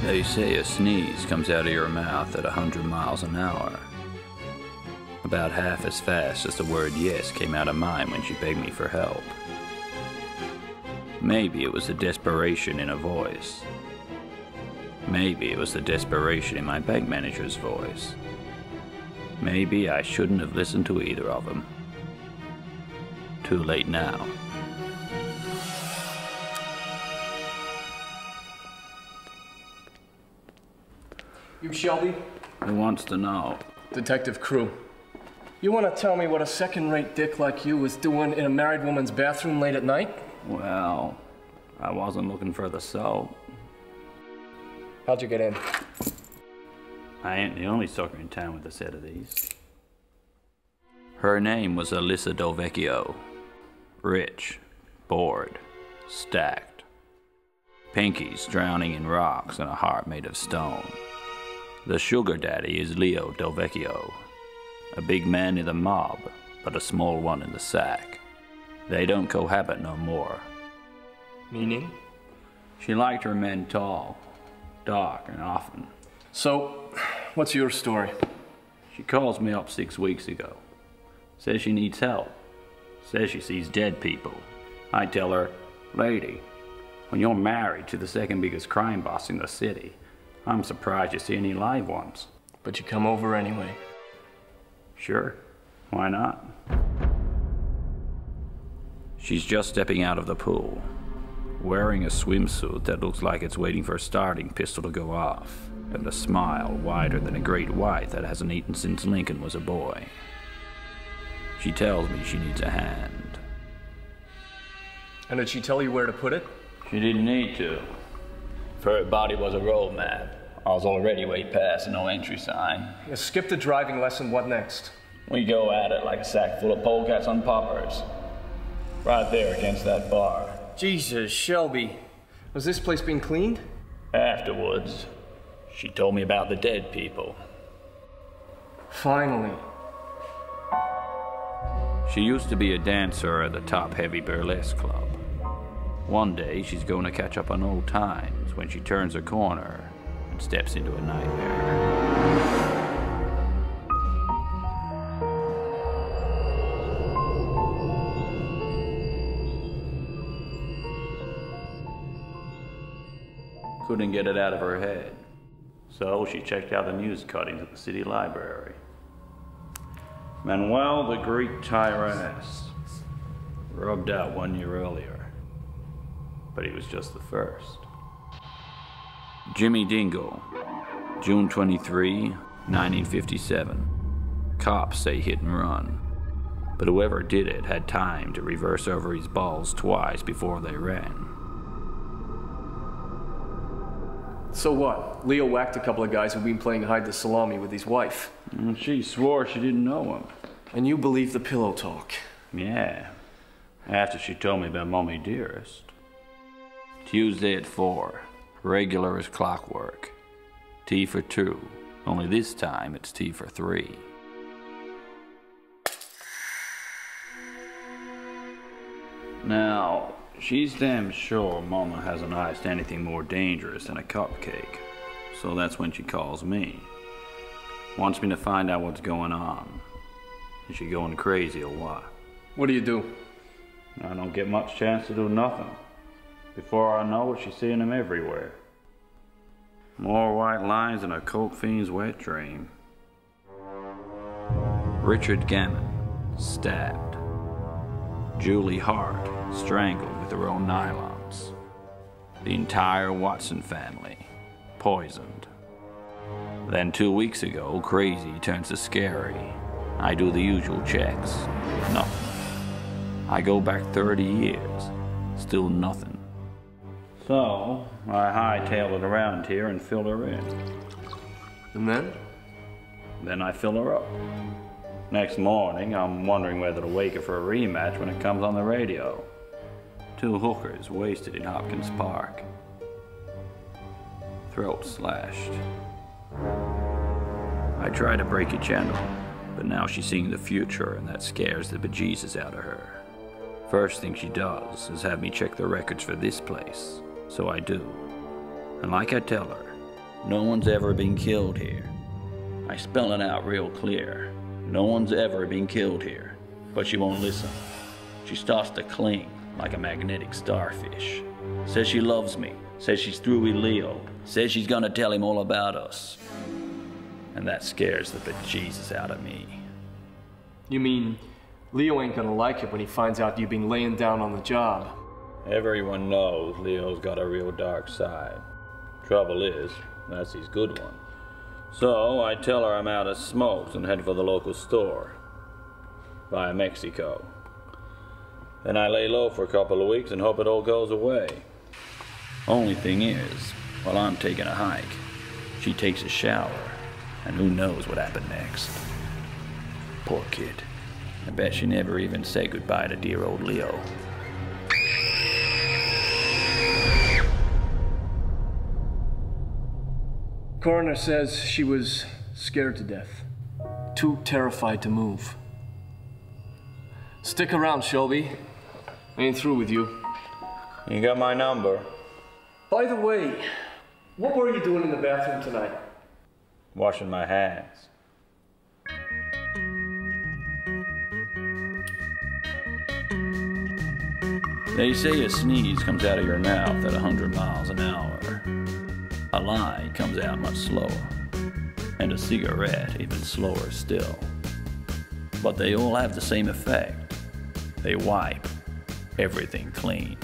They say a sneeze comes out of your mouth at 100 miles an hour. About half as fast as the word yes came out of mine when she begged me for help. Maybe it was the desperation in her voice. Maybe it was the desperation in my bank manager's voice. Maybe I shouldn't have listened to either of them. Too late now. You Shelby? Who wants to know? Detective Crew. You want to tell me what a second-rate dick like you was doing in a married woman's bathroom late at night? Well, I wasn't looking for the soap. How'd you get in? I ain't the only sucker in town with a set of these. Her name was Alyssa Delvecchio. Rich, bored, stacked. Pinkies drowning in rocks and a heart made of stone. The sugar daddy is Leo Delvecchio. A big man in the mob, but a small one in the sack. They don't cohabit no more. Meaning? She liked her men tall, dark, and often. So, what's your story? She calls me up 6 weeks ago. Says she needs help. Says she sees dead people. I tell her, lady, when you're married to the second biggest crime boss in the city, I'm surprised you see any live ones. But you come over anyway. Sure, why not? She's just stepping out of the pool, wearing a swimsuit that looks like it's waiting for a starting pistol to go off, and a smile wider than a great white that hasn't eaten since Lincoln was a boy. She tells me she needs a hand. And did she tell you where to put it? She didn't need to. If her body was a road map, I was already way past no entry sign. You skipped the driving lesson, what next? We go at it like a sack full of polecats on poppers. Right there against that bar. Jesus, Shelby. Was this place being cleaned? Afterwards, she told me about the dead people. Finally. She used to be a dancer at the Top Heavy Burlesque Club. One day, she's going to catch up on old times when she turns a corner and steps into a nightmare. Couldn't get it out of her head, so she checked out the news cuttings at the city library. Manuel the Greek Tyrannus, rubbed out 1 year earlier, but he was just the first. Jimmy Dingle, June 23, 1957. Cops say hit and run, but whoever did it had time to reverse over his balls twice before they ran. So what? Leo whacked a couple of guys who've been playing hide the salami with his wife. And she swore she didn't know him. And you believe the pillow talk? Yeah, after she told me about Mommy Dearest. Tuesday at 4, regular as clockwork. Tea for 2, only this time it's tea for 3. Now, she's damn sure Mama hasn't iced anything more dangerous than a cupcake, so that's when she calls me. Wants me to find out what's going on. Is she going crazy or what? What do you do? I don't get much chance to do nothing. Before I know it, she's seeing them everywhere. More white lines than a coke fiend's wet dream. Richard Gammon, stabbed. Julie Hart, strangled with her own nylons. The entire Watson family, poisoned. Then 2 weeks ago, crazy turns to scary. I do the usual checks, nothing. I go back 30 years, still nothing. So, I hightailed it around here and filled her in. And then? Then I fill her up. Next morning, I'm wondering whether to wake her for a rematch when it comes on the radio. 2 hookers wasted in Hopkins Park. Throat slashed. I try to break a channel, but now she's seeing the future and that scares the bejesus out of her. First thing she does is have me check the records for this place, so I do. And like I tell her, No one's ever been killed here. I spell it out real clear. No one's ever been killed here. But she won't listen. She starts to cling like a magnetic starfish. Says she loves me. Says she's through with Leo. Says she's gonna tell him all about us. And that scares the bejesus out of me. You mean Leo ain't gonna like it when he finds out you've been laying down on the job? Everyone knows Leo's got a real dark side. Trouble is, that's his good one. So I tell her I'm out of smokes and head for the local store. Via Mexico. Then I lay low for a couple of weeks and hope it all goes away. Only thing is, while I'm taking a hike, she takes a shower, and who knows what happened next. Poor kid. I bet she never even said goodbye to dear old Leo. Coroner says she was scared to death. Too terrified to move. Stick around, Shelby. I ain't through with you. You got my number. By the way, what were you doing in the bathroom tonight? Washing my hands. They say a sneeze comes out of your mouth at 100 miles an hour. A lie comes out much slower. And a cigarette even slower still. But they all have the same effect. They wipe everything clean.